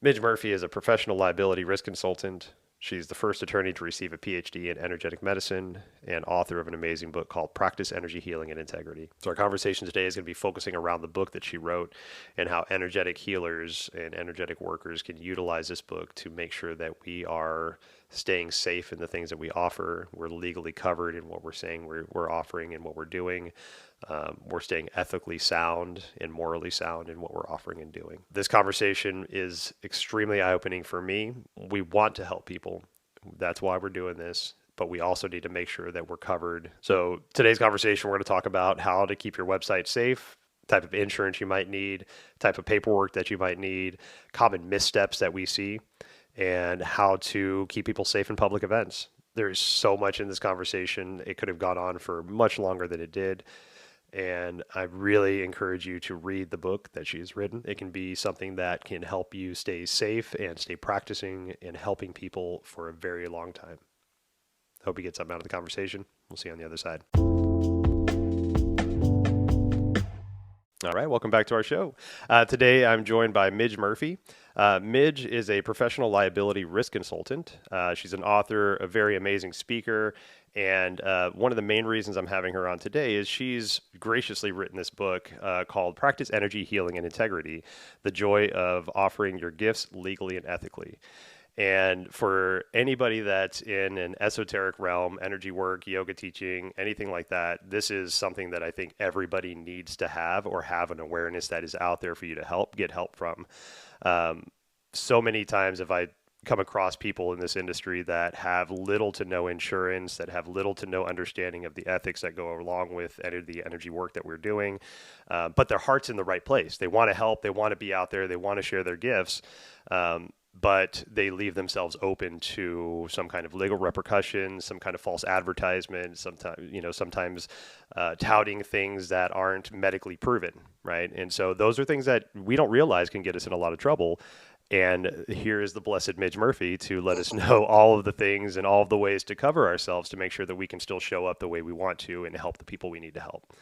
Midge Murphy is a professional liability risk consultant. She's the first attorney to receive a PhD in energetic medicine and author of an amazing book called Practice Energy Healing and Integrity. So, our conversation today is going to be focusing around the book that she wrote and how energetic healers and energetic workers can utilize this book to make sure that we are staying safe in the things that we offer. We're legally covered in what we're saying we're offering and what we're doing. We're staying ethically sound and morally sound in what we're offering and doing. This conversation is extremely eye opening for me. We want to help people. That's why we're doing this. But we also need to make sure that we're covered. So, today's conversation, we're going to talk about how to keep your website safe, type of insurance you might need, type of paperwork that you might need, common missteps that we see, and how to keep people safe in public events. There's so much in this conversation. It could have gone on for much longer than it did. And I really encourage you to read the book that she has written. It can be something that can help you stay safe and stay practicing and helping people for a very long time. Hope you get something out of the conversation. We'll see you on the other side. All right, welcome back to our show. Today I'm joined by Midge Murphy. Midge is a professional liability risk consultant. She's an author, a very amazing speaker, and one of the main reasons I'm having her on today is she's graciously written this book called Practice Energy Healing and Integrity, The Joy of Offering Your Gifts Legally and Ethically. And for anybody that's in an esoteric realm, energy work, yoga teaching, anything like that, this is something that I think everybody needs to have or have an awareness that is out there for you to get help from. So many times have I come across people in this industry that have little to no insurance, that have little to no understanding of the ethics that go along with the energy work that we're doing, but their heart's in the right place. They want to help. They want to be out there. They want to share their gifts. But they leave themselves open to some kind of legal repercussions, some kind of false advertisement, sometimes touting things that aren't medically proven, right? And so those are things that we don't realize can get us in a lot of trouble. And here is the blessed Midge Murphy to let us know all of the things and all of the ways to cover ourselves to make sure that we can still show up the way we want to and help the people we need to help.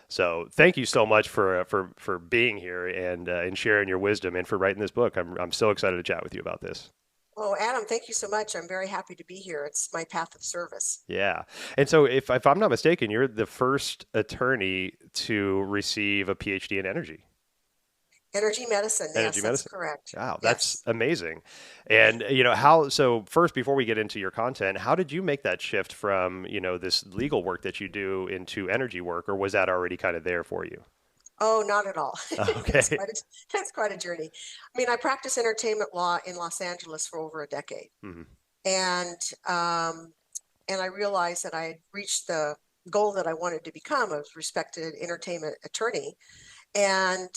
So thank you so much for being here and sharing your wisdom and for writing this book. I'm so excited to chat with you about this. Oh, Adam, thank you so much. I'm very happy to be here. It's my path of service. Yeah. And so if I'm not mistaken, you're the first attorney to receive a PhD in energy. Energy medicine. Energy Yes, that's medicine. correct. Wow, that's Yes. amazing. And so first, before we get into your content, how did you make that shift from, this legal work that you do into energy work, or was that already kind of there for you? Oh, not at all. Okay. That's quite a journey. I mean, I practiced entertainment law in Los Angeles for over a decade, Hmm. and um, and I realized that I had reached the goal that I wanted to become a respected entertainment attorney, and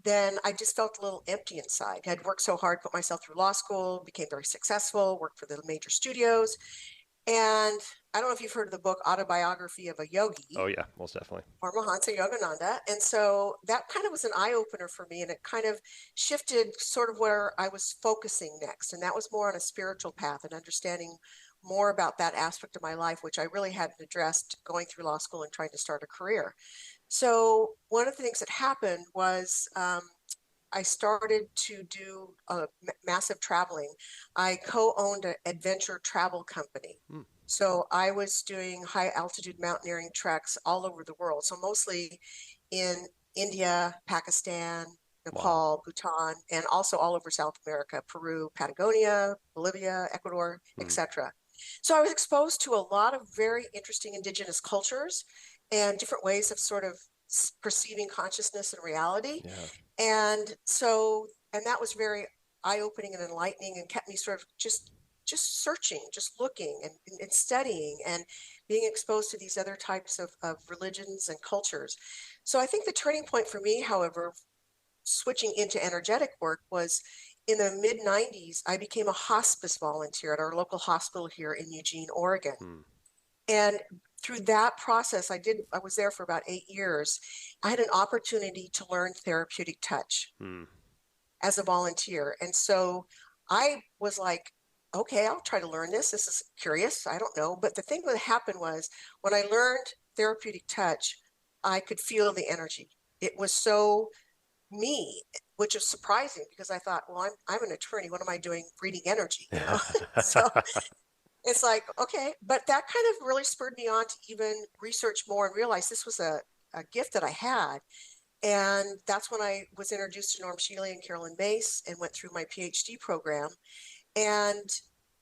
then I just felt a little empty inside. I'd worked so hard, put myself through law school, became very successful, worked for the major studios. And I don't know if you've heard of the book Autobiography of a Oh Yogi, yeah, most definitely. Paramahansa Yogananda. And so that kind of was an eye opener for me. And it kind of shifted sort of where I was focusing next. And that was more on a spiritual path and understanding more about that aspect of my life, which I really hadn't addressed going through law school and trying to start a career. So one of the things that happened was I started to do massive traveling. I co-owned an adventure travel company. Hmm. So I was doing high altitude mountaineering treks all over the world. So mostly in India, Pakistan, Wow. Nepal, Bhutan, and also all over South America, Peru, Patagonia, Bolivia, Ecuador, Hmm. etc. So I was exposed to a lot of very interesting indigenous cultures and different ways of sort of perceiving consciousness and reality. Yeah. And that was very eye-opening and enlightening and kept me sort of just searching, just looking and studying and being exposed to these other types of religions and cultures. So I think the turning point for me, however, switching into energetic work was in the mid 90s. I became a hospice volunteer at our local hospital here in Eugene, Oregon. Hmm. And through that process, I was there for about 8 years. I had an opportunity to learn therapeutic touch Hmm. as a volunteer. And so I was like, okay, I'll try to learn this. This is curious. I don't know. But the thing that happened was when I learned therapeutic touch, I could feel the energy. It was so me. which is surprising because I thought, well, I'm an attorney. What am I doing reading energy, you know? So it's like, okay, but that kind of really spurred me on to even research more and realize this was a gift that I had. And that's when I was introduced to Norm Shealy and Carolyn Mace and went through my PhD program. And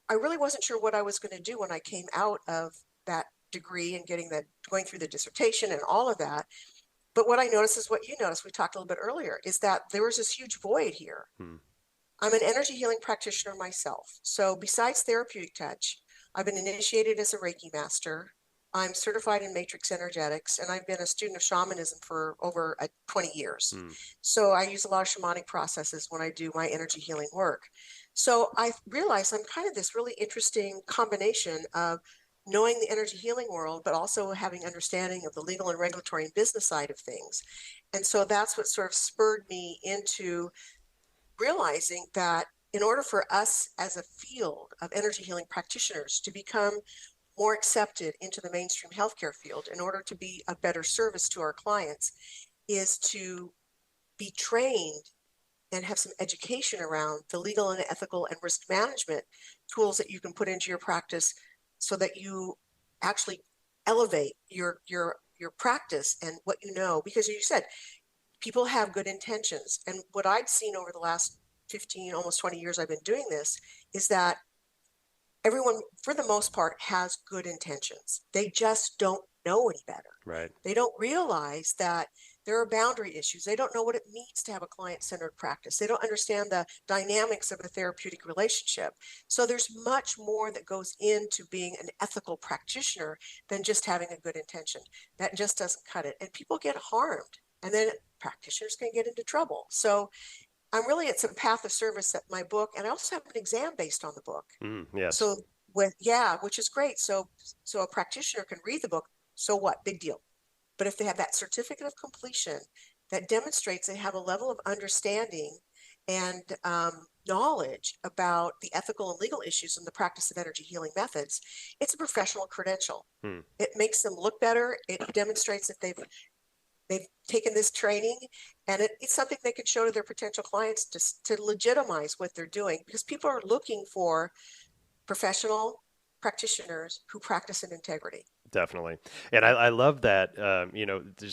I really wasn't sure what I was going to do when I came out of that degree and going through the dissertation and all of that. But what I noticed is what you noticed, we talked a little bit earlier, is that there was this huge void here. Hmm. I'm an energy healing practitioner myself. So besides therapeutic touch, I've been initiated as a Reiki master. I'm certified in matrix energetics, and I've been a student of shamanism for over 20 years. Hmm. So I use a lot of shamanic processes when I do my energy healing work. So I realize I'm kind of this really interesting combination of knowing the energy healing world, but also having understanding of the legal and regulatory and business side of things. And so that's what sort of spurred me into realizing that in order for us as a field of energy healing practitioners to become more accepted into the mainstream healthcare field, in order to be a better service to our clients, is to be trained and have some education around the legal and ethical and risk management tools that you can put into your practice so that you actually elevate your practice and what you know. Because you said people have good intentions. And what I've seen over the last 15, almost 20 years I've been doing this is that everyone, for the most part, has good intentions. They just don't know any better. Right. They don't realize that there are boundary issues. They don't know what it means to have a client-centered practice. They don't understand the dynamics of a therapeutic relationship. So there's much more that goes into being an ethical practitioner than just having a good intention. That just doesn't cut it. And people get harmed. And then practitioners can get into trouble. So it's a path of service that my book, and I also have an exam based on the book. Yes. So which is great. So a practitioner can read the book. So what? Big deal. But if they have that certificate of completion that demonstrates they have a level of understanding and knowledge about the ethical and legal issues in the practice of energy healing methods, it's a professional credential. Hmm. It makes them look better. It demonstrates that they've taken this training, and it's something they can show to their potential clients to legitimize what they're doing, because people are looking for professional practitioners who practice in integrity. Definitely. And I love that,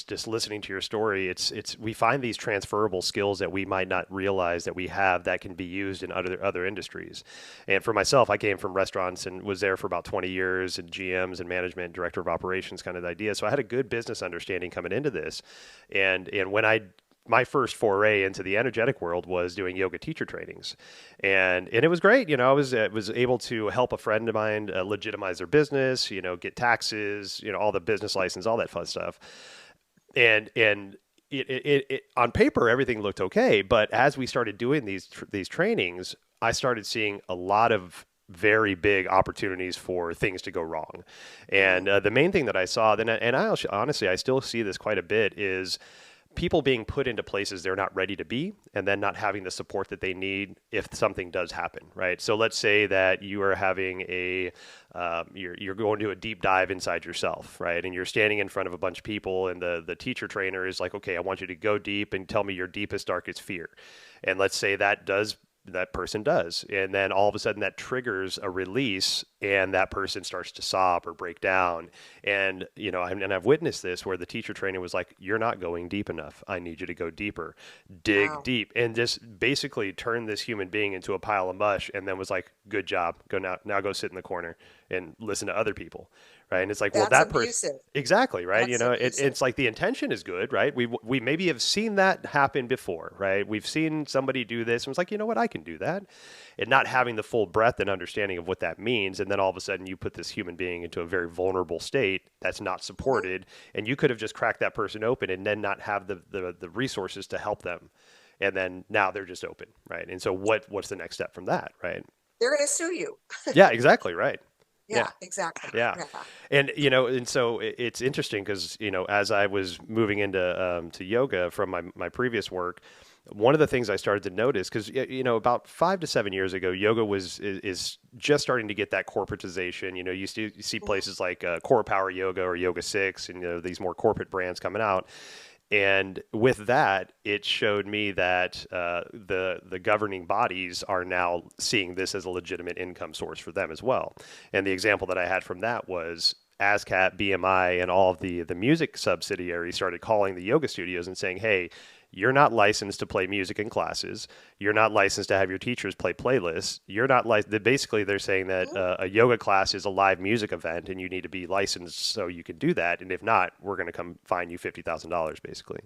just listening to your story, we find these transferable skills that we might not realize that we have that can be used in other industries. And for myself, I came from restaurants and was there for about 20 years in GMs and management, director of operations kind of idea. So I had a good business understanding coming into this. And when my first foray into the energetic world was doing yoga teacher trainings, and it was great. I was able to help a friend of mine legitimize their business, get taxes, all the business license, all that fun stuff. And on paper everything looked okay, but as we started doing these trainings, I started seeing a lot of very big opportunities for things to go wrong. And the main thing that I saw then, and honestly I still see this quite a bit, is people being put into places they're not ready to be, and then not having the support that they need if something does happen, right? So let's say that you are having you're going to do a deep dive inside yourself, right? And you're standing in front of a bunch of people, and the teacher trainer is like, okay, I want you to go deep and tell me your deepest, darkest fear. And let's say that person does. And then all of a sudden that triggers a release, and that person starts to sob or break down. And, I've witnessed this where the teacher trainer was like, you're not going deep enough. I need you to go deeper, dig Wow. deep, and just basically turn this human being into a pile of mush. And then was like, good job. Now go sit in the corner and listen to other people. Right. And it's like, well, That's that person, abusive. exactly. Right. That's abusive. It's like the intention is good. Right. We maybe have seen that happen before. Right. We've seen somebody do this and it's like, you know what, I can do that. And not having the full breadth and understanding of what that means. And then all of a sudden you put this human being into a very vulnerable state that's not supported. And you could have just cracked that person open and then not have the resources to help them. And then now they're just open. Right. And so what's the next step from that? Right. They're going to sue you. Yeah, exactly. Right. Yeah, exactly. Yeah. Yeah. And, and so it's interesting because, as I was moving into to yoga from my previous work, one of the things I started to notice, because, about 5 to 7 years ago, yoga is just starting to get that corporatization. You see places like Core Power Yoga or Yoga 6 and, these more corporate brands coming out. And with that, it showed me that the governing bodies are now seeing this as a legitimate income source for them as well. And the example that I had from that was ASCAP, BMI, and all of the music subsidiaries started calling the yoga studios and saying, "Hey, you're not licensed to play music in classes. You're not licensed to have your teachers play playlists. You're not licensed." Basically, they're saying that Mm, a yoga class is a live music event, and you need to be licensed so you can do that. And if not, we're going to come fine you $50,000, basically.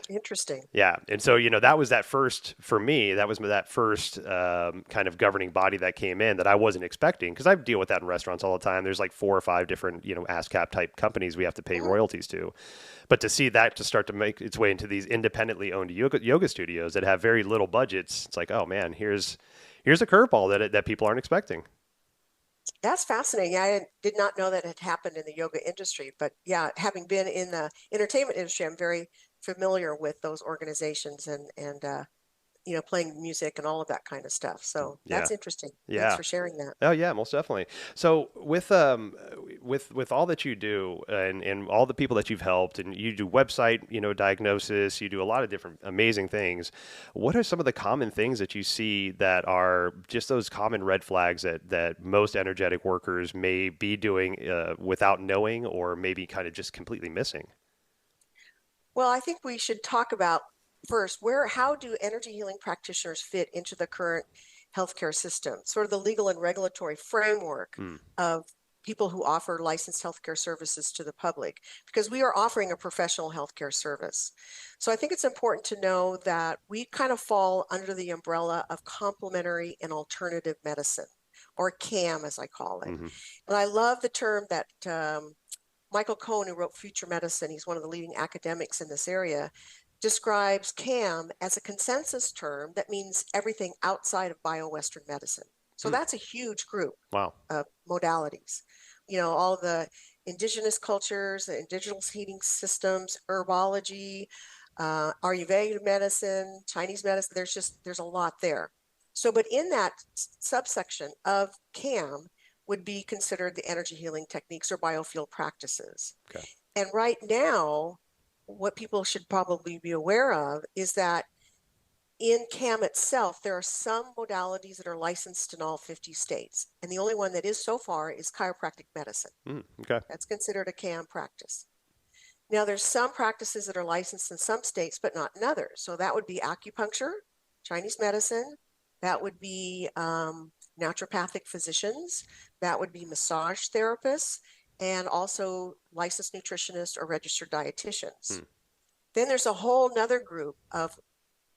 interesting. Yeah, and so that was that first for me. That was that first kind of governing body that came in that I wasn't expecting because I deal with that in restaurants all the time. There's like 4 or 5 different ASCAP type companies we have to pay Mhm. royalties to, but to see that to start to make its way into these independently owned yoga studios that have very little budgets, it's like, oh man, here's a curveball that people aren't expecting. That's fascinating. I did not know that had happened in the yoga industry, but yeah, having been in the entertainment industry, I'm very familiar with those organizations and playing music and all of that kind of stuff. So Yeah, that's interesting. Thanks yeah. for sharing that. Oh yeah, most definitely. So with all that you do and all the people that you've helped and you do website, diagnosis, you do a lot of different amazing things. What are some of the common things that you see that are just those common red flags that most energetic workers may be doing without knowing or maybe kind of just completely missing? Well, I think we should talk about first how do energy healing practitioners fit into the current healthcare system, sort of the legal and regulatory framework Hmm. of people who offer licensed healthcare services to the public, because we are offering a professional healthcare service. So I think it's important to know that we kind of fall under the umbrella of complementary and alternative medicine, or CAM, as I call it. Mm-hmm. And I love the term that Michael Cohen, who wrote Future Medicine, he's one of the leading academics in this area, describes CAM as a consensus term that means everything outside of bio-Western medicine. So Hmm. that's a huge group Wow. of modalities. All the indigenous cultures, the indigenous heating systems, herbology, Ayurvedic medicine, Chinese medicine, there's a lot there. So, but in that subsection of CAM, would be considered the energy healing techniques or biofield practices. Okay. And right now, what people should probably be aware of is that in CAM itself, there are some modalities that are licensed in all 50 states. And the only one that is so far is chiropractic medicine. Okay. That's considered a CAM practice. Now, there's some practices that are licensed in some states, but not in others. So that would be acupuncture, Chinese medicine, that would be naturopathic physicians, that would be massage therapists, and also licensed nutritionists or registered dietitians. Hmm. Then there's a whole nother group of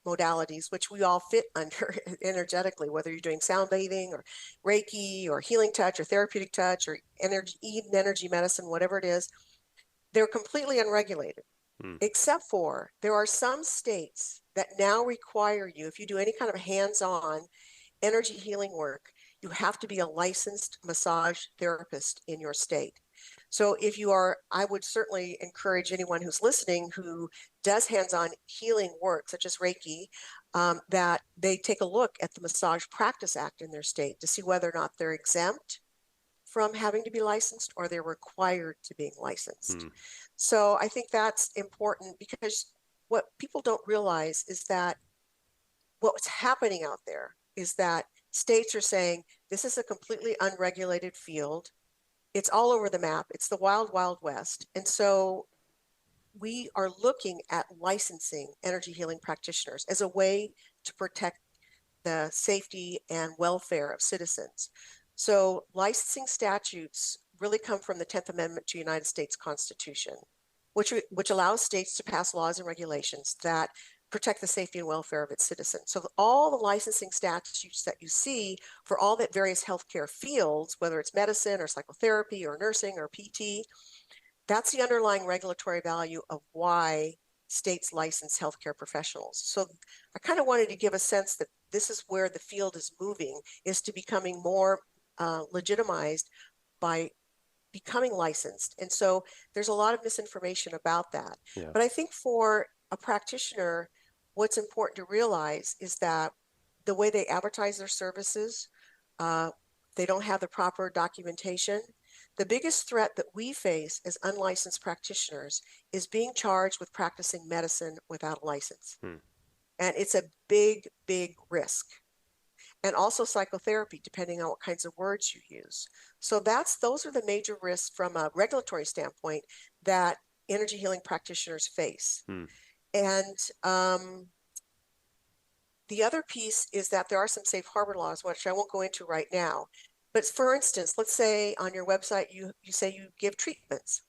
modalities which we all fit under energetically, whether you're doing sound bathing or Reiki or healing touch or therapeutic touch or energy medicine, whatever it is. They're completely unregulated, Hmm. except for there are some states that now require you, if you do any kind of hands-on energy healing work, you have to be a licensed massage therapist in your state. So if you are, I would certainly encourage anyone who's listening who does hands-on healing work, such as Reiki, that they take a look at the Massage Practice Act in their state to see whether or not they're exempt from having to be licensed or they're required to being licensed. Hmm. So I think that's important because what people don't realize is that what's happening out there is that states are saying this is a completely unregulated field. It's all over the map. It's the wild, wild west. And so we are looking at licensing energy healing practitioners as a way to protect the safety and welfare of citizens. So licensing statutes really come from the 10th Amendment to the United States Constitution, which allows states to pass laws and regulations that protect the safety and welfare of its citizens. So all the licensing statutes that you see for all that various healthcare fields, whether it's medicine or psychotherapy or nursing or PT, that's the underlying regulatory value of why states license healthcare professionals. So I kind of wanted to give a sense that this is where the field is moving, is to becoming more legitimized by becoming licensed. And so there's a lot of misinformation about that. Yeah. But I think for a practitioner, what's important to realize is that the way they advertise their services, uh, they don't have the proper documentation. The biggest threat that we face as unlicensed practitioners is being charged with practicing medicine without a license. Hmm. And it's a big, big risk. And also psychotherapy, depending on what kinds of words you use. So those are the major risks from a regulatory standpoint that energy healing practitioners face. Hmm. And the other piece is that there are some safe harbor laws, which I won't go into right now. But for instance, let's say on your website, you say you give treatments,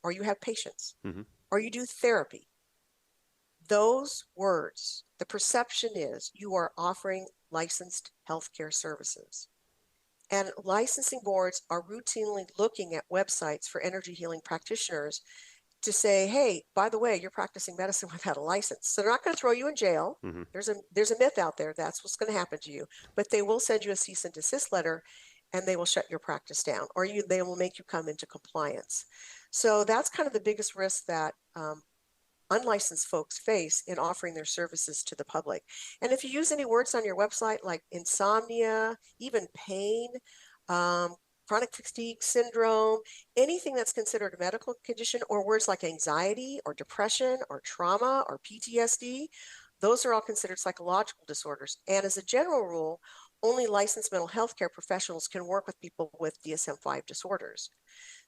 or you have patients, Mm-hmm. or you do therapy. Those words, the perception is you are offering licensed healthcare services. And licensing boards are routinely looking at websites for energy healing practitioners to say, hey, by the way, you're practicing medicine without a license. So they're not going to throw you in jail. Mm-hmm. There's a myth out there that's what's going to happen to you, but they will send you a cease and desist letter, and they will shut your practice down, or they will make you come into compliance. So that's kind of the biggest risk that unlicensed folks face in offering their services to the public. And if you use any words on your website like insomnia, even pain, chronic fatigue syndrome, anything that's considered a medical condition, or words like anxiety or depression or trauma or PTSD, those are all considered psychological disorders. And as a general rule, only licensed mental health care professionals can work with people with DSM-5 disorders.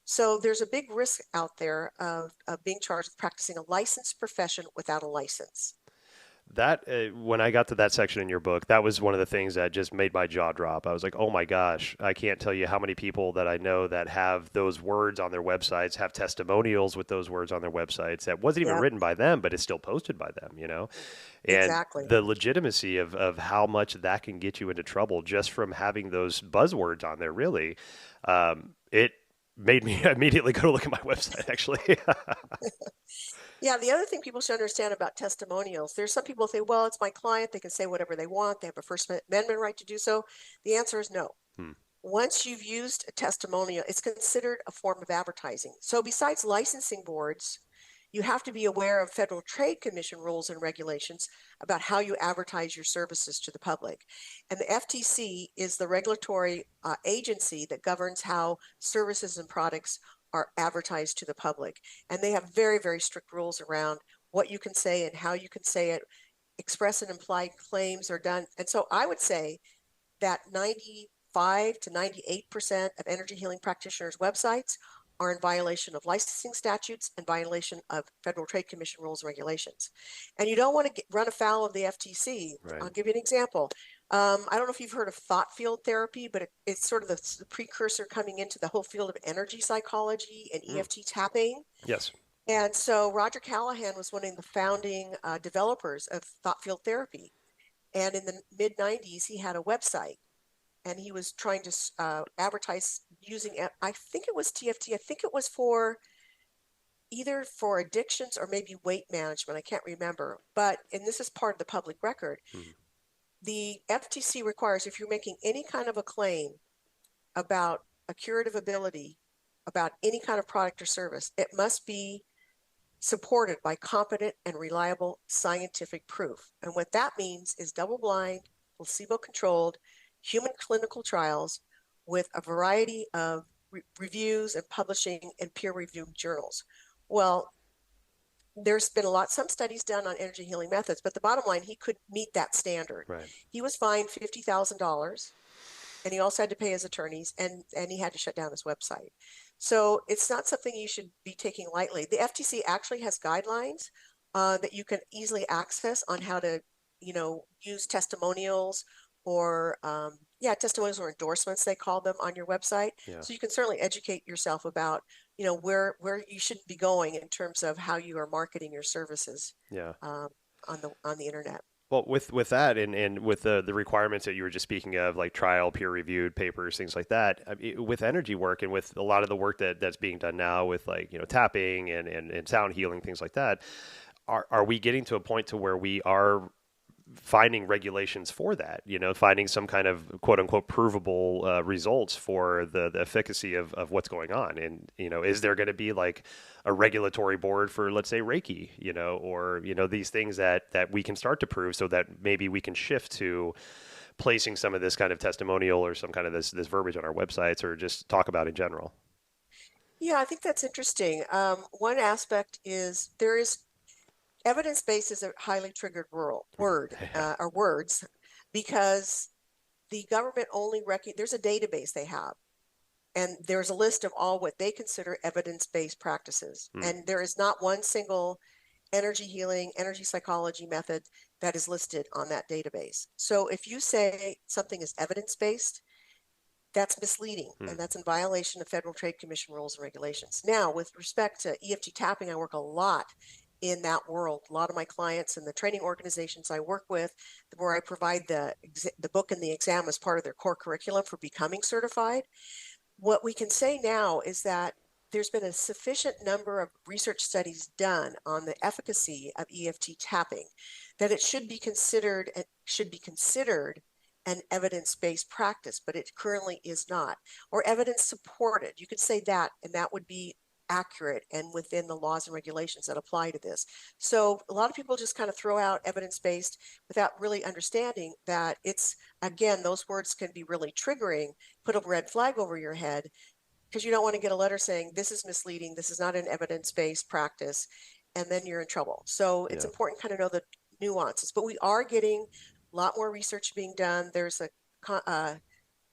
So there's a big risk out there of being charged with practicing a licensed profession without a license. That when I got to that section in your book, that was one of the things that just made my jaw drop. I was like, "Oh my gosh, I can't tell you how many people that I know that have those words on their websites, have testimonials with those words on their websites that wasn't even Yeah, written by them, but is still posted by them, you know?" And exactly. the legitimacy of how much that can get you into trouble just from having those buzzwords on there, really, it made me immediately go to look at my website, actually. Yeah, the other thing people should understand about testimonials, there's some people say, well, it's my client, they can say whatever they want, they have a First Amendment right to do so. The answer is no. Hmm. Once you've used a testimonial, it's considered a form of advertising. So besides licensing boards, you have to be aware of Federal Trade Commission rules and regulations about how you advertise your services to the public. And the FTC is the regulatory agency that governs how services and products are advertised to the public. And they have very, very strict rules around what you can say and how you can say it. Express and implied claims are done. And so I would say that 95 to 98% of energy healing practitioners' websites are in violation of licensing statutes and violation of Federal Trade Commission rules and regulations. And you don't want to run afoul of the FTC. Right. I'll give you an example. I don't know if you've heard of thought field therapy, but it's sort of the precursor coming into the whole field of energy psychology and Mm. EFT tapping. Yes. And so Roger Callahan was one of the founding developers of thought field therapy. And in the mid 90s, he had a website and he was trying to advertise using, I think it was TFT. I think it was for either for addictions or maybe weight management. I can't remember. But, and this is part of the public record, Mm. the FTC requires if you're making any kind of a claim about a curative ability, about any kind of product or service, it must be supported by competent and reliable scientific proof. And what that means is double blind, placebo controlled, human clinical trials with a variety of reviews and publishing in peer reviewed journals. Well, there's been some studies done on energy healing methods, but the bottom line, he could meet that standard. Right. He was fined $50,000 and he also had to pay his attorneys and he had to shut down his website. So it's not something you should be taking lightly. The FTC actually has guidelines that you can easily access on how to, use testimonials or testimonials or endorsements, they call them on your website. Yeah. So you can certainly educate yourself about, where you should be going in terms of how you are marketing your services Yeah. on the internet. Well, with that and with the requirements that you were just speaking of, like trial, peer reviewed papers, things like that, I mean, with energy work and with a lot of the work that's being done now with like, tapping and sound healing, things like that, are we getting to a point to where we are finding regulations for that, finding some kind of quote unquote provable results for the efficacy of what's going on? And, is there going to be like a regulatory board for, let's say, Reiki, or, these things that we can start to prove so that maybe we can shift to placing some of this kind of testimonial or some kind of this verbiage on our websites, or just talk about in general? Yeah, I think that's interesting. One aspect is there is evidence-based is a highly triggered word Yeah. or words because the government only there's a database they have, and there's a list of all what they consider evidence-based practices. Hmm. And there is not one single energy healing, energy psychology method that is listed on that database. So if you say something is evidence-based, that's misleading, Hmm. and that's in violation of Federal Trade Commission rules and regulations. Now, with respect to EFT tapping, I work a lot in that world. A lot of my clients and the training organizations I work with, where I provide the book and the exam as part of their core curriculum for becoming certified. What we can say now is that there's been a sufficient number of research studies done on the efficacy of EFT tapping that it should be considered an evidence-based practice, but it currently is not, or evidence supported. You could say that, and that would be accurate and within the laws and regulations that apply to this. So a lot of people just kind of throw out evidence-based without really understanding that it's, again, those words can be really triggering, put a red flag over your head, because you don't want to get a letter saying this is misleading, this is not an evidence-based practice, and then you're in trouble. So it's Yeah. important to kind of know the nuances. But we are getting a lot more research being done. There's a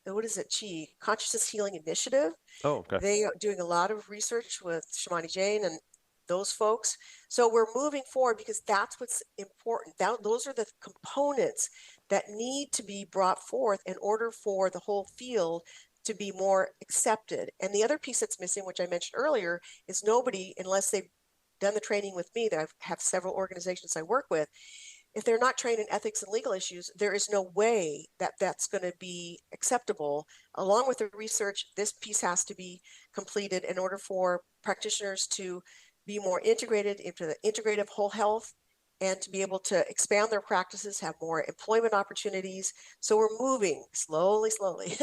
what is it? Consciousness Healing Initiative. Oh, okay. They are doing a lot of research with Shamani Jane and those folks. So we're moving forward because that's what's important. Those are the components that need to be brought forth in order for the whole field to be more accepted. And the other piece that's missing, which I mentioned earlier, is nobody, unless they've done the training with me, that I have several organizations I work with, if they're not trained in ethics and legal issues, there is no way that that's going to be acceptable. Along with the research, this piece has to be completed in order for practitioners to be more integrated into the integrative whole health and to be able to expand their practices, have more employment opportunities. So we're moving slowly, slowly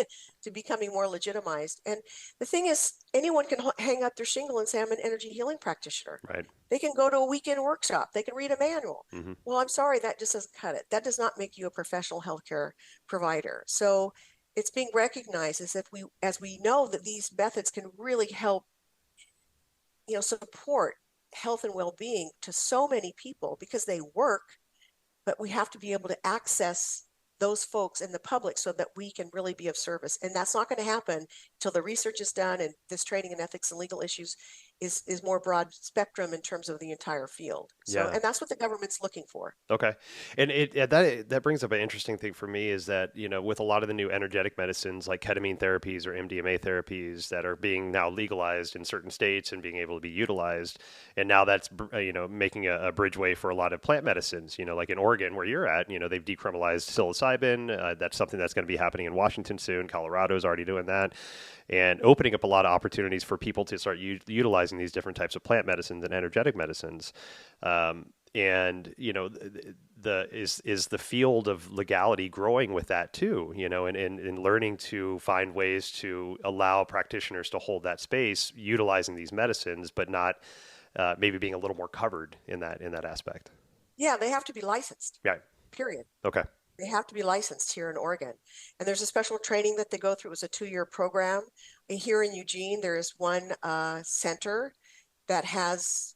to becoming more legitimized. And the thing is, anyone can hang up their shingle and say, I'm an energy healing practitioner. Right. They can go to a weekend workshop. They can read a manual. Hmm. Well, I'm sorry, that just doesn't cut it. That does not make you a professional healthcare provider. So it's being recognized as we know that these methods can really help, support health and well-being to so many people because they work, but we have to be able to access those folks in the public so that we can really be of service. And that's not going to happen until the research is done and this training in ethics and legal issues is more broad spectrum in terms of the entire field. So, Yeah. and that's what the government's looking for. Okay, and that brings up an interesting thing for me is that with a lot of the new energetic medicines like ketamine therapies or MDMA therapies that are being now legalized in certain states and being able to be utilized, and now that's making a bridgeway for a lot of plant medicines. Like in Oregon where you're at, they've decriminalized psilocybin. That's something that's going to be happening in Washington soon. Colorado's already doing that, and opening up a lot of opportunities for people to start utilizing these different types of plant medicines and energetic medicines. And is the field of legality growing with that too, and learning to find ways to allow practitioners to hold that space utilizing these medicines, but not maybe being a little more covered in that aspect. Yeah, they have to be licensed, Yeah. period. Okay. They have to be licensed here in Oregon. And there's a special training that they go through. It was a 2-year program. And here in Eugene, there is one center that has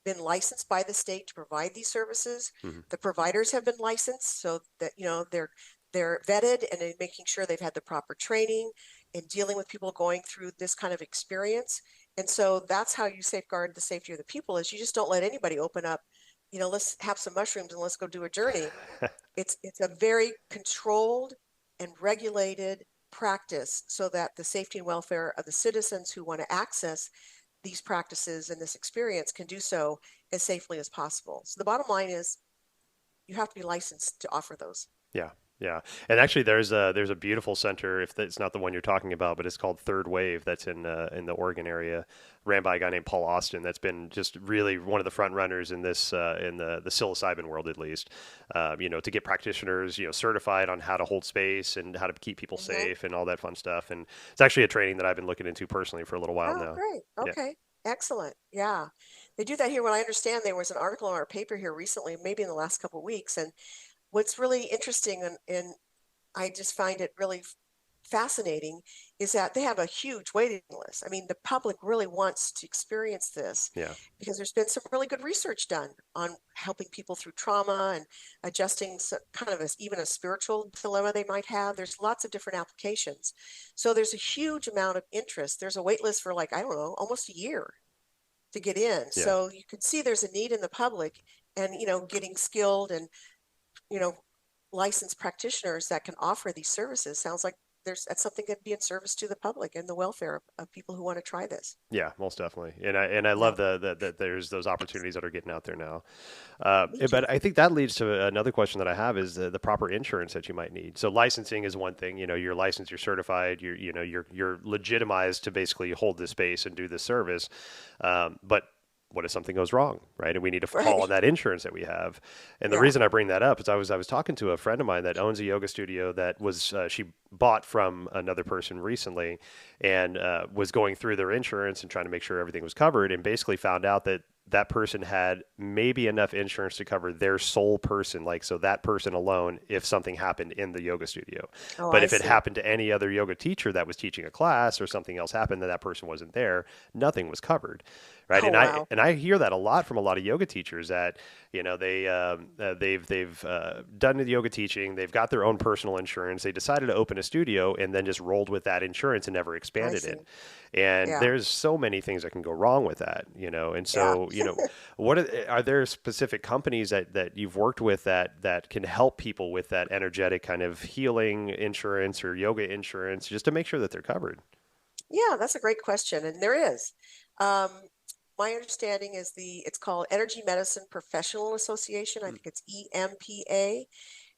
been licensed by the state to provide these services. Hmm. The providers have been licensed so that they're vetted and they're making sure they've had the proper training in dealing with people going through this kind of experience. And so that's how you safeguard the safety of the people is you just don't let anybody open up, let's have some mushrooms and let's go do a journey. It's a very controlled and regulated practice so that the safety and welfare of the citizens who want to access these practices and this experience can do so as safely as possible. So the bottom line is you have to be licensed to offer those. Yeah, yeah, and actually, there's a beautiful center. If that's not the one you're talking about, but it's called Third Wave. That's in the Oregon area, ran by a guy named Paul Austin. That's been just really one of the front runners in this in the psilocybin world, at least. To get practitioners certified on how to hold space and how to keep people Mm-hmm. safe and all that fun stuff. And it's actually a training that I've been looking into personally for a little while Oh, now. great. Yeah. Okay. Excellent. Yeah. They do that here. What I understand, there was an article in our paper here recently, maybe in the last couple of weeks. And what's really interesting in I just find it really fascinating is that they have a huge waiting list. I mean, the public really wants to experience this Yeah. because there's been some really good research done on helping people through trauma and adjusting kind of even a spiritual dilemma they might have. There's lots of different applications. So there's a huge amount of interest. There's a wait list for like, I don't know, almost a year to get in. Yeah. So you can see there's a need in the public and, getting skilled and, you know, licensed practitioners that can offer these services sounds like that's something that'd be in service to the public and the welfare of people who want to try this. Yeah, most definitely, and I Yeah, love that there's those opportunities that are getting out there now. me But too. I think that leads to another question that I have is the proper insurance that you might need. So licensing is one thing. You know, you're licensed, you're certified, you're legitimized to basically hold this space and do this service. But what if something goes wrong, right? And we need to call on Right. that insurance that we have. And the Yeah. reason I bring that up is I was talking to a friend of mine that owns a yoga studio that was she bought from another person recently, and was going through their insurance and trying to make sure everything was covered, and basically found out that that person had maybe enough insurance to cover their sole person, like so that person alone, if something happened in the yoga studio. Oh, But I if it see. happened to any other yoga teacher that was teaching a class or something else happened that that person wasn't there, nothing was covered, right? Oh, wow. And I hear that a lot from a lot of yoga teachers that they've done the yoga teaching, they've got their own personal insurance, they decided to open a studio and then just rolled with that insurance and never I expanded it. see. And Yeah. there's so many things that can go wrong with that, and Yeah. so what are there specific companies that you've worked with that can help people with that energetic kind of healing insurance or yoga insurance just to make sure that they're covered? Yeah, that's a great question. And there is. Um, my understanding is it's called Energy Medicine Professional Association. I think it's EMPA.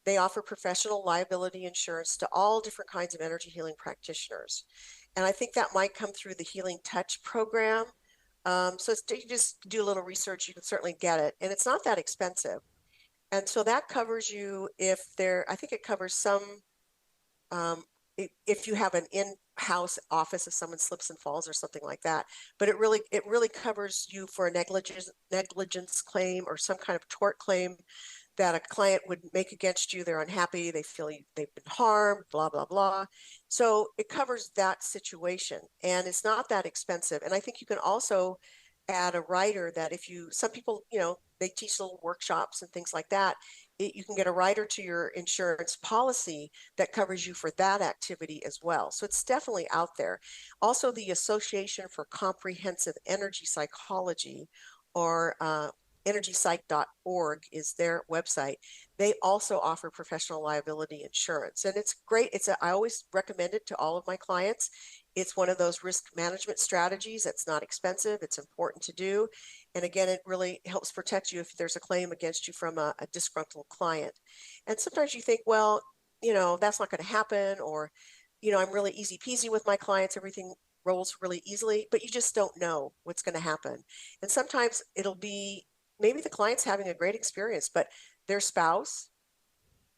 They offer professional liability insurance to all different kinds of energy healing practitioners. And I think that might come through the Healing Touch program. So you just do a little research, you can certainly get it. And it's not that expensive. And so that covers you if I think it covers some, um, if you have an in-house office, if someone slips and falls or something like that. But it really covers you for a negligence claim or some kind of tort claim that a client would make against you. They're unhappy, they feel they've been harmed, blah, blah, blah. So it covers that situation and it's not that expensive. And I think you can also add a rider that some people, they teach little workshops and things like that. You can get a rider to your insurance policy that covers you for that activity as well. So it's definitely out there. Also, the Association for Comprehensive Energy Psychology, or energypsych.org is their website. They also offer professional liability insurance. And it's great. I always recommend it to all of my clients. It's one of those risk management strategies that's not expensive. It's important to do. And again, it really helps protect you if there's a claim against you from a disgruntled client. And sometimes you think, well, that's not going to happen, or, I'm really easy peasy with my clients. Everything rolls really easily, but you just don't know what's going to happen. And sometimes it'll be maybe the client's having a great experience, but their spouse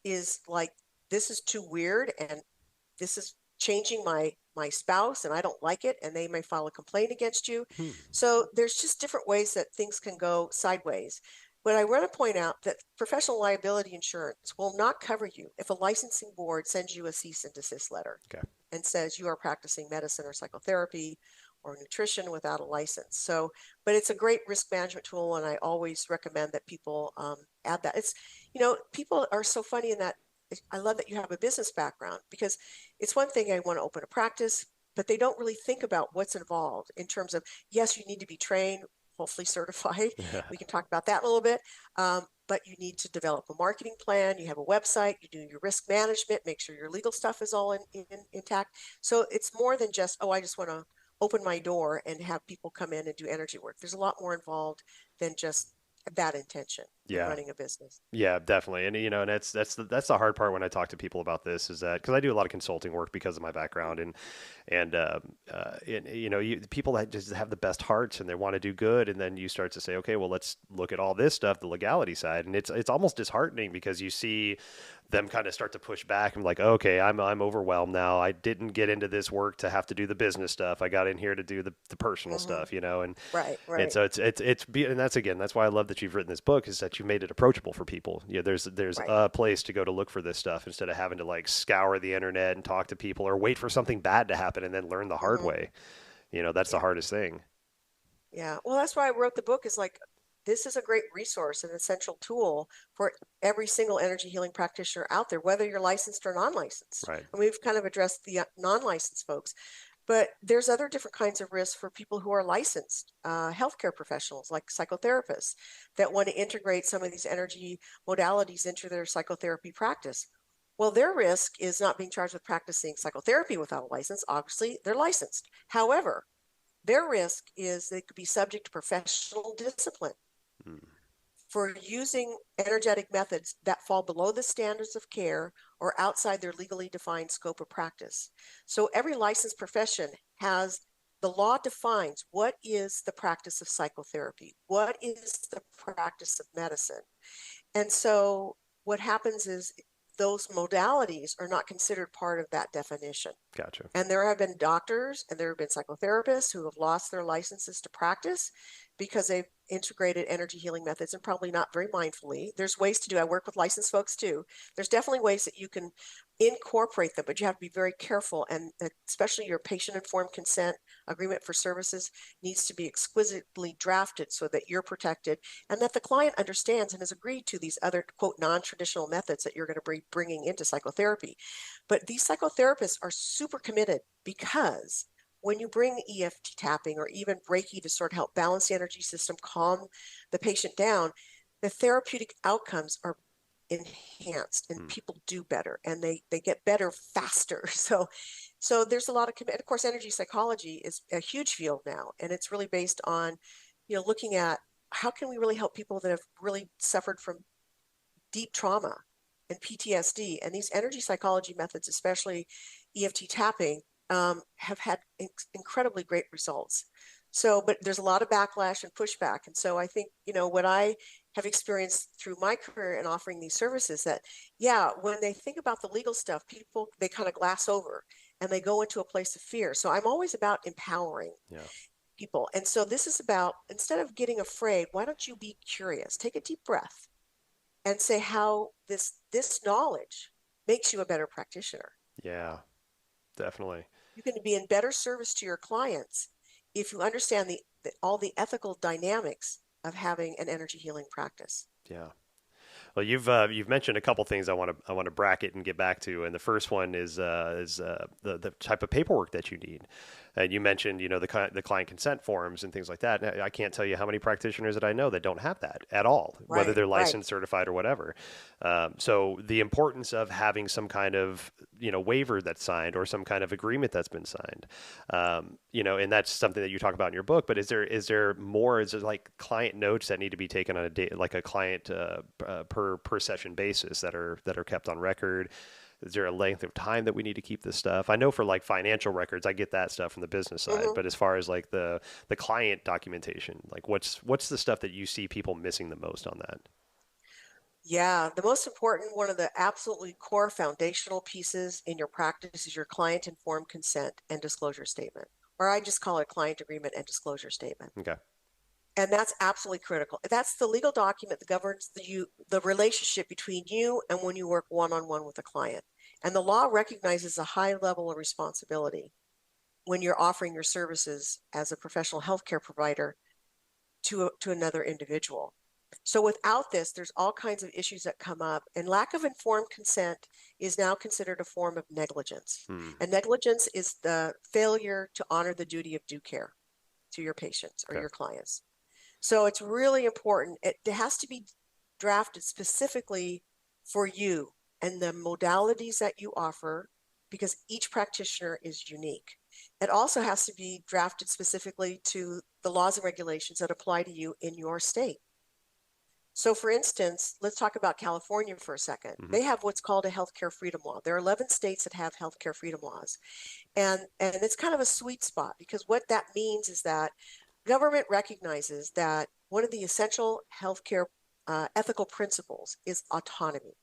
is like, this is too weird and this is changing my spouse and I don't like it, and they may file a complaint against you. Hmm. So there's just different ways that things can go sideways. But I want to point out that professional liability insurance will not cover you if a licensing board sends you a cease and desist letter Okay. and says you are practicing medicine or psychotherapy or nutrition without a license. So, but it's a great risk management tool, and I always recommend that people add that. People are so funny in that. I love that you have a business background, because it's one thing I want to open a practice, but they don't really think about what's involved in terms of, yes, you need to be trained, hopefully certified. Yeah. We can talk about that a little bit. But you need to develop a marketing plan. You have a website, you do your risk management, make sure your legal stuff is all intact. So it's more than just, oh, I just want to open my door and have people come in and do energy work. There's a lot more involved than just that intention in Yeah. running a business. Yeah, definitely. And and that's the hard part when I talk to people about this is that because I do a lot of consulting work because of my background people that just have the best hearts and they want to do good, and then you start to say, okay, well, let's look at all this stuff, the legality side, and it's almost disheartening because you see them kind of start to push back and like, okay, I'm overwhelmed now. I didn't get into this work to have to do the business stuff. I got in here to do the personal Mm-hmm. stuff, and Right, and right. so and that's why I love that you've written this book is that you've made it approachable for people. There's Right. a place to go to look for this stuff instead of having to like scour the internet and talk to people or wait for something bad to happen and then learn the hard Hmm. way. That's the Yeah. hardest thing. Yeah. Well, that's why I wrote the book is like, this is a great resource, an essential tool for every single energy healing practitioner out there, whether you're licensed or non-licensed. Right. And we've kind of addressed the non-licensed folks, but there's other different kinds of risks for people who are licensed, healthcare professionals like psychotherapists that want to integrate some of these energy modalities into their psychotherapy practice. Well, their risk is not being charged with practicing psychotherapy without a license. Obviously, they're licensed. However, their risk is they could be subject to professional discipline Mm. for using energetic methods that fall below the standards of care or outside their legally defined scope of practice. So every licensed profession has the law defines what is the practice of psychotherapy, what is the practice of medicine. And so what happens is those modalities are not considered part of that definition. Gotcha. And there have been doctors and there have been psychotherapists who have lost their licenses to practice because they've integrated energy healing methods and probably not very mindfully. There's ways to do. I work with licensed folks too. There's definitely ways that you can incorporate them, but you have to be very careful. And especially your patient informed consent agreement for services needs to be exquisitely drafted so that you're protected and that the client understands and has agreed to these other, quote, non-traditional methods that you're going to be bringing into psychotherapy. But these psychotherapists are super committed because when you bring EFT tapping or even Reiki to sort of help balance the energy system, calm the patient down, the therapeutic outcomes are enhanced and Mm. people do better and they get better faster. So there's a lot of commitment. Of course, energy psychology is a huge field now, and it's really based on, looking at how can we really help people that have really suffered from deep trauma and PTSD. And these energy psychology methods, especially EFT tapping, have had incredibly great results. So, but there's a lot of backlash and pushback. And so I think, what I have experienced through my career in offering these services that, yeah, when they think about the legal stuff, people, they kind of glass over and they go into a place of fear. So I'm always about empowering Yeah. people. And so this is about, instead of getting afraid, why don't you be curious? Take a deep breath and say how this knowledge makes you a better practitioner. Yeah. Definitely. You can be in better service to your clients if you understand all the ethical dynamics of having an energy healing practice. Yeah. Well, you've mentioned a couple things I want to bracket and get back to, and the first one is the type of paperwork that you need. And you mentioned the client consent forms and things like that. And I can't tell you how many practitioners that I know that don't have that at all, whether Right, they're right. licensed, certified, or whatever. So the importance of having some kind of waiver that's signed or some kind of agreement that's been signed, and that's something that you talk about in your book. But is there more? Is there like client notes that need to be taken on a day, like a client per session basis that are kept on record? Is there a length of time that we need to keep this stuff? I know for like financial records, I get that stuff from the business side, Mm-hmm. but as far as like the client documentation, like what's the stuff that you see people missing the most on that? Yeah, the most important, one of the absolutely core foundational pieces in your practice is your client informed consent and disclosure statement, or I just call it client agreement and disclosure statement. Okay. And that's absolutely critical. That's the legal document that governs the relationship between you and when you work one-on-one with a client. And the law recognizes a high level of responsibility when you're offering your services as a professional healthcare provider to another individual. So without this, there's all kinds of issues that come up, and lack of informed consent is now considered a form of negligence. Hmm. And negligence is the failure to honor the duty of due care to your patients or Okay. your clients. So it's really important. It has to be drafted specifically for you and the modalities that you offer because each practitioner is unique. It also has to be drafted specifically to the laws and regulations that apply to you in your state. So for instance, let's talk about California for a second. Hmm. They have what's called a healthcare freedom law. There are 11 states that have healthcare freedom laws. And it's kind of a sweet spot because what that means is that government recognizes that one of the essential healthcare ethical principles is autonomy,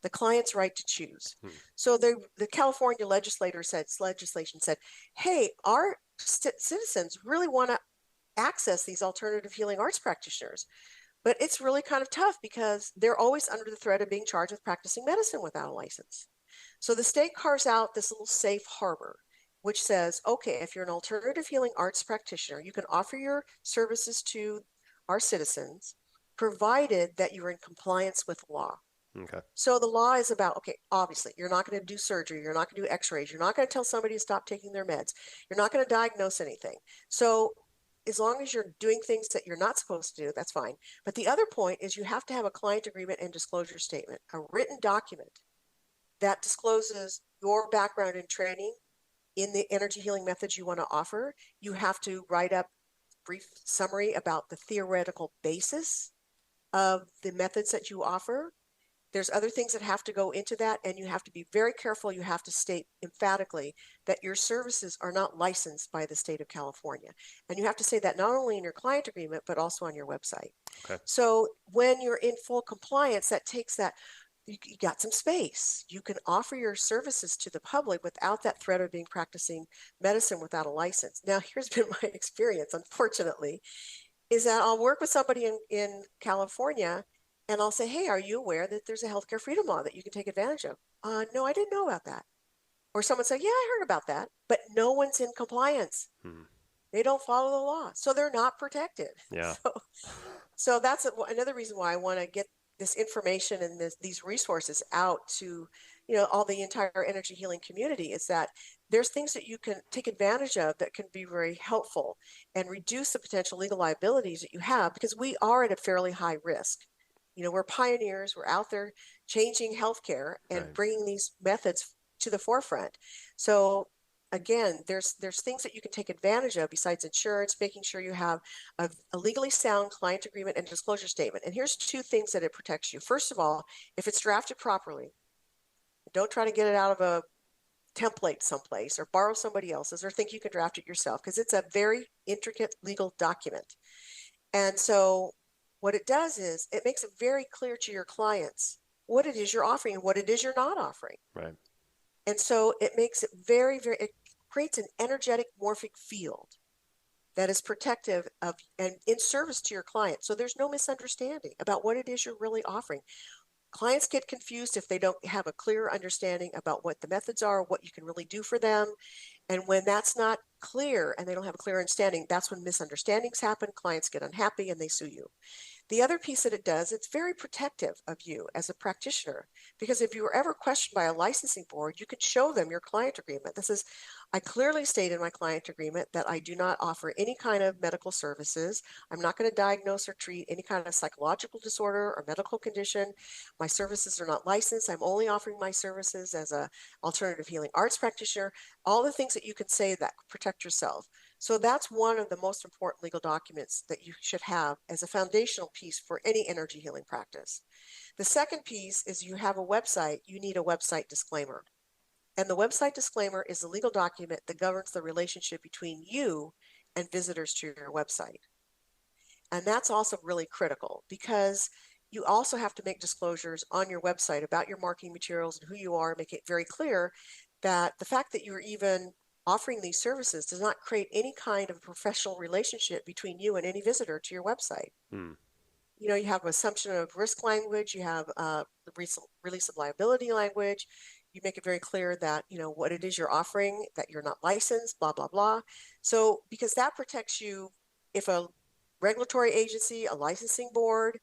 the client's right to choose. Hmm. So the California legislation said, hey, our citizens really want to access these alternative healing arts practitioners. But it's really kind of tough because they're always under the threat of being charged with practicing medicine without a license. So the state carves out this little safe harbor, which says, okay, if you're an alternative healing arts practitioner, you can offer your services to our citizens, provided that you're in compliance with law. Okay. So the law is about, okay, obviously, you're not going to do surgery, you're not going to do x-rays, you're not going to tell somebody to stop taking their meds, you're not going to diagnose anything. So as long as you're doing things that you're not supposed to do, that's fine. But the other point is you have to have a client agreement and disclosure statement, a written document that discloses your background and training in the energy healing methods you want to offer. You have to write up a brief summary about the theoretical basis of the methods that you offer. There's other things that have to go into that, and you have to be very careful. You have to state emphatically that your services are not licensed by the state of California. And you have to say that not only in your client agreement, but also on your website. Okay. So when you're in full compliance, that takes that, you got some space. You can offer your services to the public without that threat of being practicing medicine without a license. Now, here's been my experience, unfortunately, is that I'll work with somebody in California and I'll say, hey, are you aware that there's a healthcare freedom law that you can take advantage of? No, I didn't know about that. Or someone said, yeah, I heard about that, but no one's in compliance. Hmm. They don't follow the law, so they're not protected. Yeah. So that's another reason why I want to get this information and these resources out to, all the entire energy healing community, is that there's things that you can take advantage of that can be very helpful and reduce the potential legal liabilities that you have, because we are at a fairly high risk. We're pioneers, we're out there changing healthcare and Right. bringing these methods to the forefront. So again, there's things that you can take advantage of besides insurance, making sure you have a legally sound client agreement and disclosure statement. And here's two things that it protects you. First of all, if it's drafted properly, don't try to get it out of a template someplace or borrow somebody else's or think you can draft it yourself, because it's a very intricate legal document. And so what it does is it makes it very clear to your clients what it is you're offering and what it is you're not offering. Right. And so it makes it very, very, it creates an energetic morphic field that is protective of and in service to your client. So there's no misunderstanding about what it is you're really offering. Clients get confused if they don't have a clear understanding about what the methods are, what you can really do for them. And when that's not clear and they don't have a clear understanding, that's when misunderstandings happen. Clients get unhappy and they sue you. The other piece that it does, it's very protective of you as a practitioner, because if you were ever questioned by a licensing board, you could show them your client agreement. This is, I clearly state in my client agreement that I do not offer any kind of medical services. I'm not going to diagnose or treat any kind of psychological disorder or medical condition. My services are not licensed. I'm only offering my services as a alternative healing arts practitioner. All the things that you can say that protect yourself. So that's one of the most important legal documents that you should have as a foundational piece for any energy healing practice. The second piece is you have a website, you need a website disclaimer. And the website disclaimer is a legal document that governs the relationship between you and visitors to your website. And that's also really critical, because you also have to make disclosures on your website about your marketing materials and who you are, make it very clear that the fact that you're even offering these services does not create any kind of professional relationship between you and any visitor to your website. Hmm. You have assumption of risk language, you have the release of liability language. You make it very clear that, what it is you're offering, that you're not licensed, blah, blah, blah. So, because that protects you if a regulatory agency, a licensing board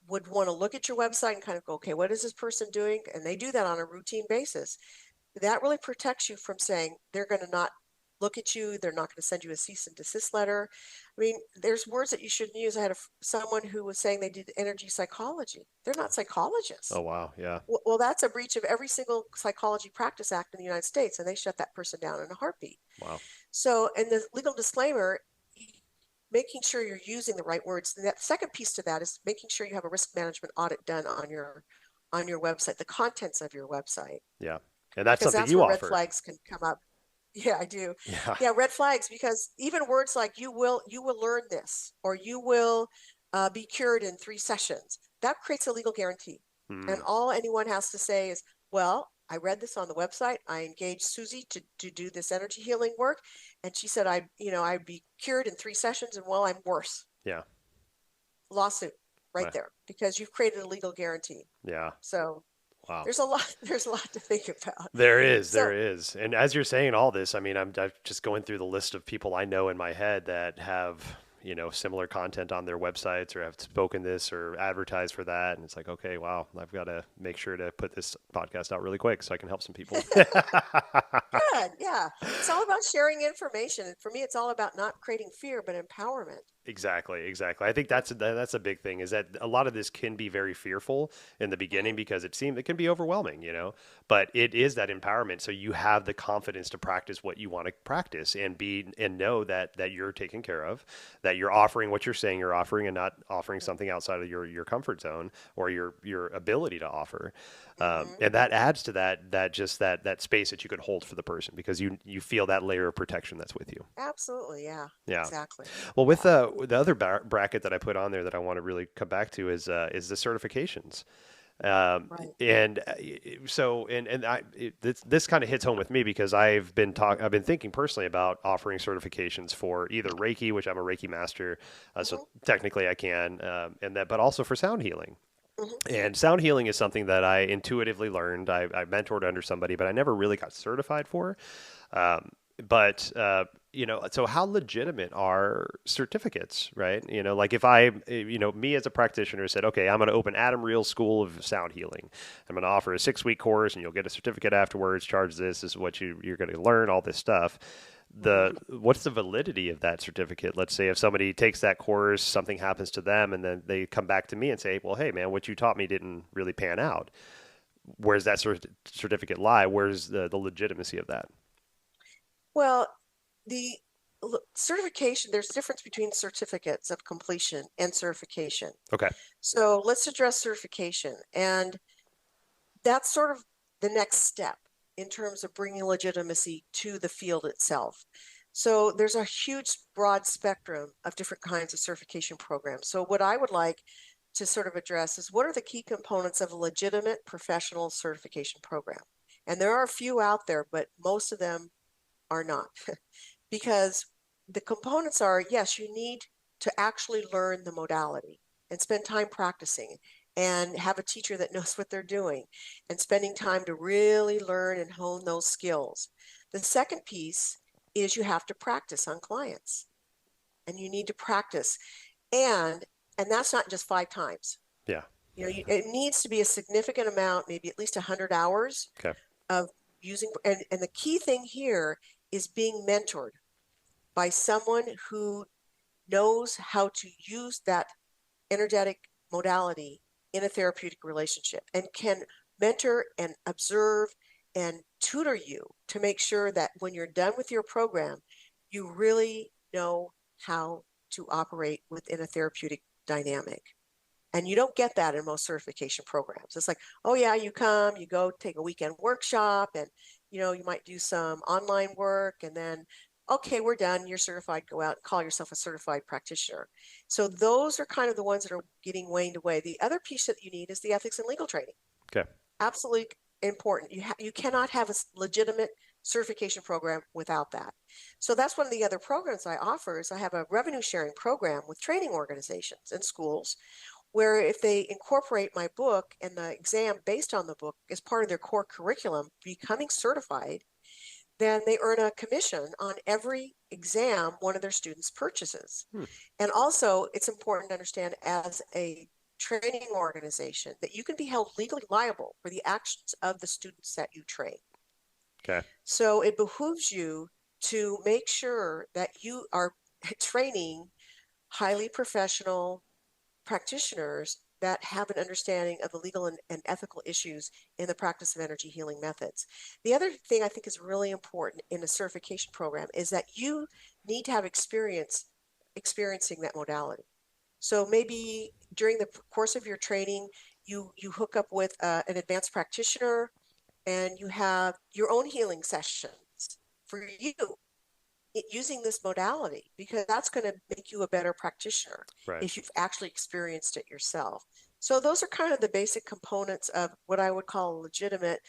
would want to look at your website and kind of go, okay, what is this person doing? And they do that on a routine basis. That really protects you from saying they're going to not look at you. They're not going to send you a cease and desist letter. I mean, there's words that you shouldn't use. I had someone who was saying they did energy psychology. They're not psychologists. Oh, wow. Yeah. Well, that's a breach of every single psychology practice act in the United States, and they shut that person down in a heartbeat. Wow. So, and the legal disclaimer, making sure you're using the right words. And that second piece to that is making sure you have a risk management audit done on your website, the contents of your website, Yeah. And that's because something that's you where red offer. flags can come up. Yeah, I do. Yeah. Yeah, red flags, because even words like you will learn this, or you will be cured in 3 sessions, that creates a legal guarantee. And Hmm. all anyone has to say is, well, I read this on the website. I engaged Susie to do this energy healing work. And she said I'd be cured in 3 sessions, and well, I'm worse. Yeah. lawsuit right Right. there because you've created a legal guarantee. Yeah. So Wow. there's a lot, there's a lot to think about. There is, there So, is. And as you're saying all this, I mean, I'm just going through the list of people I know in my head that have, similar content on their websites or have spoken this or advertised for that. And it's like, okay, wow, I've got to make sure to put this podcast out really quick so I can help some people. good. Yeah. It's all about sharing information. And for me, it's all about not creating fear, but empowerment. Exactly, exactly. I think that's a big thing is that a lot of this can be very fearful in the beginning Hmm. because it can be overwhelming, but it is that empowerment. So you have the confidence to practice what you want to practice and know that you're taken care of, that you're offering what you're saying you're offering and not offering something outside of your comfort zone or your ability to offer. Hmm. And that adds to that space that you could hold for the person because you feel that layer of protection that's with you. Absolutely. Yeah, Yeah. exactly. Well, with Yeah. the other bracket that I put on there that I want to really come back to is the certifications. Um, Right. and so and this kind of hits home with me because I've been thinking personally about offering certifications for either Reiki, which I'm a Reiki master, so Hmm. technically I can, but also for sound healing. Hmm. And sound healing is something that I intuitively learned. I mentored under somebody, but I never really got certified for. Um, so how legitimate are certificates, right? Like if me as a practitioner said, okay, I'm going to open Adam Reel's School of Sound Healing. I'm going to offer a 6-week course and you'll get a certificate afterwards, charge this is what you're going to learn, all this stuff. Hmm. What's the validity of that certificate? Let's say if somebody takes that course, something happens to them, and then they come back to me and say, well, hey man, what you taught me didn't really pan out. Where's that certificate lie? Where's the legitimacy of that? Well, the certification, there's a difference between certificates of completion and certification. Okay. So let's address certification. And that's sort of the next step in terms of bringing legitimacy to the field itself. So there's a huge broad spectrum of different kinds of certification programs. So what I would like to sort of address is what are the key components of a legitimate professional certification program? And there are a few out there, but most of them are not. Because the components are, yes, you need to actually learn the modality and spend time practicing and have a teacher that knows what they're doing and spending time to really learn and hone those skills. The second piece is you have to practice on clients and you need to practice and and that's not just 5 times. Yeah. It needs to be a significant amount, maybe at least 100 hours Okay. of using, and the key thing here is being mentored by someone who knows how to use that energetic modality in a therapeutic relationship and can mentor and observe and tutor you to make sure that when you're done with your program, you really know how to operate within a therapeutic dynamic. And you don't get that in most certification programs. It's like, oh yeah, you come, you go take a weekend workshop and you might do some online work and then okay, we're done, you're certified, go out and call yourself a certified practitioner. So those are kind of the ones that are getting waned away. The other piece that you need is the ethics and legal training. Okay. Absolutely important. You cannot have a legitimate certification program without that. So that's one of the other programs I offer is I have a revenue sharing program with training organizations and schools where if they incorporate my book and the exam based on the book as part of their core curriculum, becoming certified, then they earn a commission on every exam one of their students purchases. Hmm. And also, it's important to understand as a training organization that you can be held legally liable for the actions of the students that you train. Okay. So it behooves you to make sure that you are training highly professional practitioners that have an understanding of the legal and ethical issues in the practice of energy healing methods. The other thing I think is really important in a certification program is that you need to have experiencing that modality. So maybe during the course of your training, you hook up with an advanced practitioner and you have your own healing sessions for you using this modality because that's going to make you a better practitioner Right. if you've actually experienced it yourself. So those are kind of the basic components of what I would call a legitimate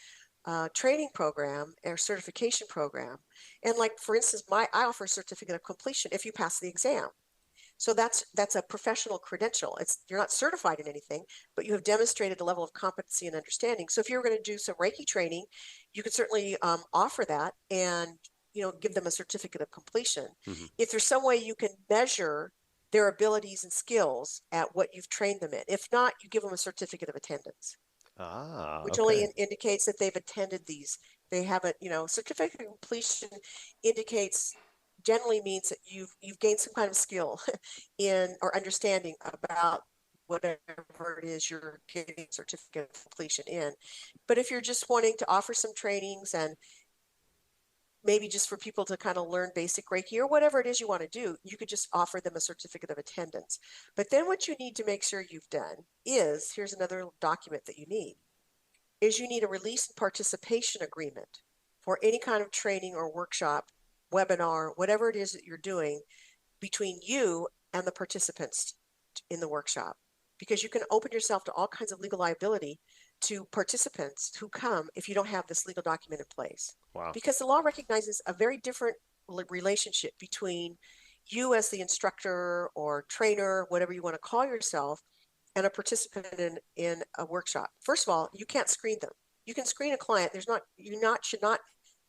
training program or certification program. And like for instance, I offer a certificate of completion if you pass the exam. So that's a professional credential. You're not certified in anything, but you have demonstrated a level of competency and understanding. So if you're going to do some Reiki training, you could certainly offer that and give them a certificate of completion. Hmm. If there's some way you can measure their abilities and skills at what you've trained them in. If not, you give them a certificate of attendance, Ah, which only okay. indicates that they've attended these. They haven't, certificate of completion indicates generally means that you've gained some kind of skill in or understanding about whatever it is you're getting certificate of completion in. But if you're just wanting to offer some trainings and maybe just for people to kind of learn basic Reiki or whatever it is you want to do, you could just offer them a certificate of attendance. But then what you need to make sure you've done is, here's another document that you need, is you need a release and participation agreement for any kind of training or workshop, webinar, whatever it is that you're doing between you and the participants in the workshop. Because you can open yourself to all kinds of legal liability to participants who come if you don't have this legal document in place. Wow. Because the law recognizes a very different relationship between you as the instructor or trainer, whatever you want to call yourself, and a participant in a workshop. First of all, you can't screen them. You can screen a client. Should not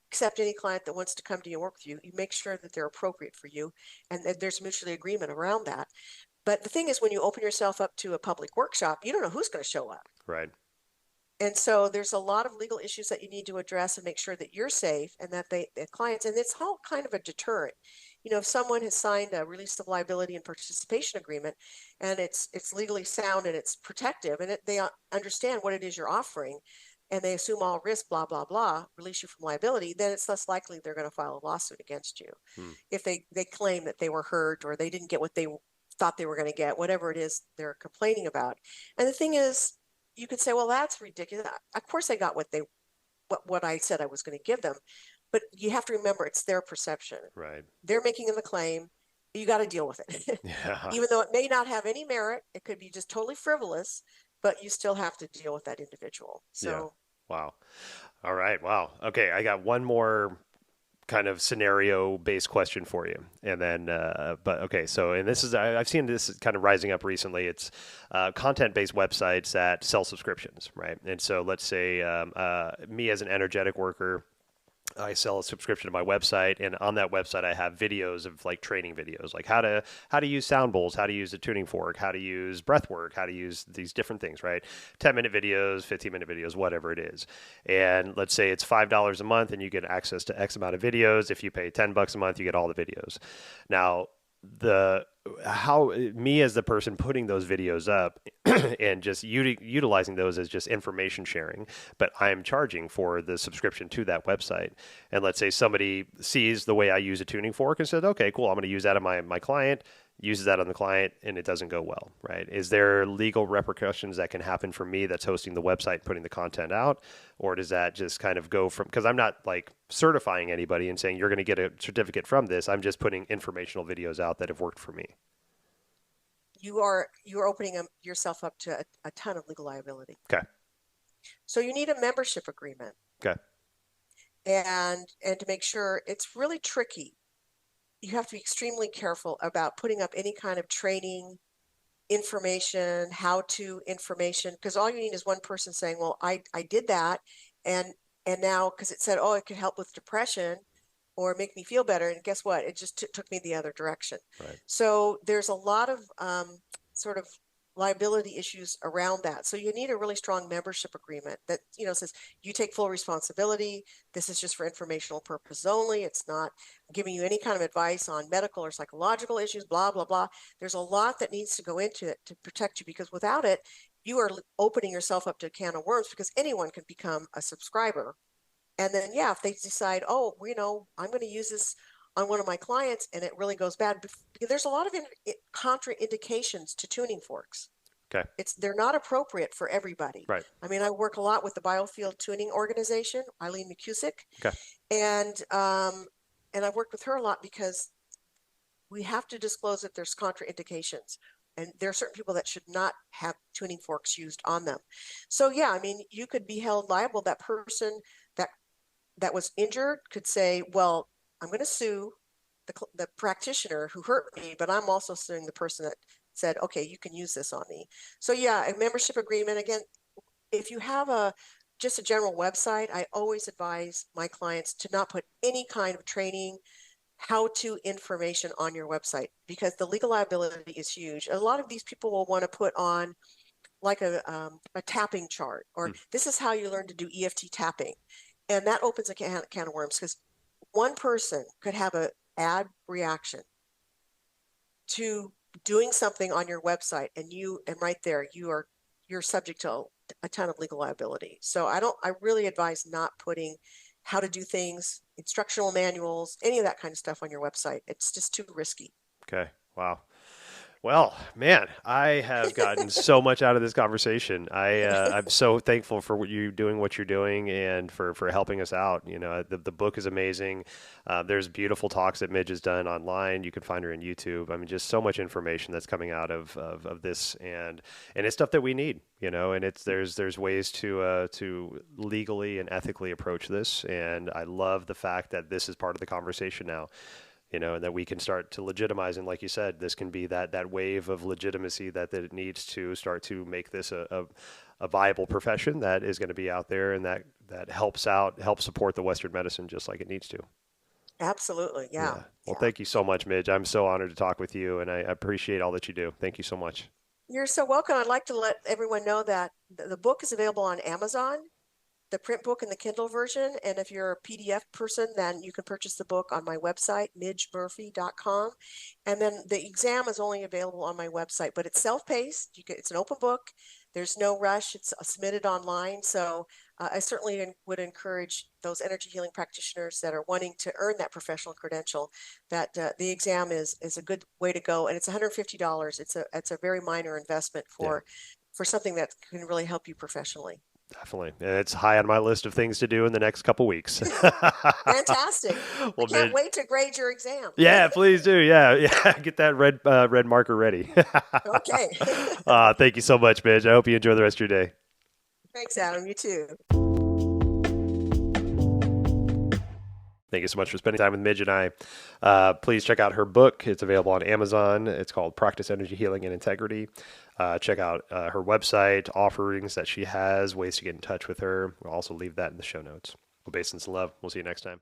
accept any client that wants to come to you and work with you. You make sure that they're appropriate for you and that there's mutually agreement around that. But the thing is, when you open yourself up to a public workshop, you don't know who's going to show up. Right. And so there's a lot of legal issues that you need to address and make sure that you're safe and that the clients, and it's all kind of a deterrent. If someone has signed a release of liability and participation agreement and it's legally sound and it's protective and they understand what it is you're offering and they assume all risk, blah, blah, blah, release you from liability, then it's less likely they're going to file a lawsuit against you. Hmm. If they claim that they were hurt or they didn't get what they thought they were going to get, whatever it is they're complaining about. And the thing is, you could say, well, that's ridiculous. Of course I got what I said I was going to give them. But you have to remember it's their perception. Right. They're making the claim. You got to deal with it. Yeah. Even though it may not have any merit, it could be just totally frivolous, but you still have to deal with that individual. Yeah. So Wow. All right. Wow. Okay. I got one more kind of scenario based question for you. And then, but okay. So, and this is, I've seen this kind of rising up recently. It's content based websites that sell subscriptions, right? And so let's say me as an energetic worker, I sell a subscription to my website, and on that website, I have videos of like training videos, like how to use sound bowls, how to use a tuning fork, how to use breath work, how to use these different things, right? 10-minute videos, 15-minute videos, whatever it is. And let's say it's $5 a month, and you get access to X amount of videos. If you pay $10 a month, you get all the videos. Now, me as the person putting those videos up and just utilizing those as just information sharing, but I'm charging for the subscription to that website. And let's say somebody sees the way I use a tuning fork and says, okay, cool, I'm going to use that on my client, uses that on the client, and it doesn't go well, right? Is there legal repercussions that can happen for me that's hosting the website, putting the content out? Or does that just kind of go from, because I'm not like certifying anybody and saying you're going to get a certificate from this. I'm just putting informational videos out that have worked for me. you're opening yourself up to a ton of legal liability. Okay. So you need a membership agreement. Okay. And to make sure, it's really tricky. You have to be extremely careful about putting up any kind of training information, how-to information, because all you need is one person saying, well, I did that, and now, because it said, oh, it could help with depression or make me feel better, and guess what? It just took me the other direction. Right. So there's a lot of sort of liability issues around that. So you need a really strong membership agreement that, says you take full responsibility. This is just for informational purposes only. It's not giving you any kind of advice on medical or psychological issues, blah, blah, blah. There's a lot that needs to go into it to protect you, because without it, you are opening yourself up to a can of worms, because anyone can become a subscriber. And then, yeah, if they decide, oh, I'm going to use this on one of my clients and it really goes bad, because there's a lot of contraindications to tuning forks. Okay. They're not appropriate for everybody. Right. I mean, I work a lot with the Biofield Tuning Organization, Eileen McCusick, Okay. and I've worked with her a lot because we have to disclose that there's contraindications, and there are certain people that should not have tuning forks used on them. So yeah, I mean, you could be held liable. That person that was injured could say, well, I'm going to sue the practitioner who hurt me, but I'm also suing the person that said, okay, you can use this on me. So yeah, a membership agreement. Again, if you have just a general website, I always advise my clients to not put any kind of training, how-to information on your website, because the legal liability is huge. A lot of these people will want to put on like a tapping chart, or Hmm. this is how you learn to do EFT tapping. And that opens a can of worms, because one person could have a ad reaction to doing something on your website, and right there you're subject to a ton of legal liability. So I really advise not putting how to do things, instructional manuals, any of that kind of stuff on your website. It's just too risky. Okay. Wow. Well, man, I have gotten so much out of this conversation. I'm so thankful for what you're doing, and for helping us out. You know, the book is amazing. There's beautiful talks that Midge has done online. You can find her on YouTube. I mean, just so much information that's coming out of this, and it's stuff that we need. You know, and there's ways to legally and ethically approach this, and I love the fact that this is part of the conversation now, you know, and that we can start to legitimize. And like you said, this can be that wave of legitimacy that it needs to start to make this a viable profession that is going to be out there, and that helps support the Western medicine just like it needs to. Absolutely. Yeah. Yeah. Well, Yeah. thank you so much, Midge. I'm so honored to talk with you, and I appreciate all that you do. Thank you so much. You're so welcome. I'd like to let everyone know that the book is available on Amazon, the print book and the Kindle version. And if you're a PDF person, then you can purchase the book on my website, midgemurphy.com. And then the exam is only available on my website, but it's self-paced. It's an open book. There's no rush. It's submitted online. So I certainly would encourage those energy healing practitioners that are wanting to earn that professional credential, that the exam is a good way to go. And it's $150. It's a very minor investment Yeah, for something that can really help you professionally. definitely. And it's high on my list of things to do in the next couple weeks. Fantastic. I Well, can't Midge, wait to grade your exam. yeah, please do. Yeah, yeah. Get that red marker ready. Okay. Thank you so much, Midge. I hope you enjoy the rest of your day. Thanks, Adam. You too. Thank you so much for spending time with Midge and I. Please check out her book. It's available on Amazon. It's called Practice Energy Healing and Integrity. Check out her website, offerings that she has, ways to get in touch with her. We'll also leave that in the show notes. Well, basins and love. We'll see you next time.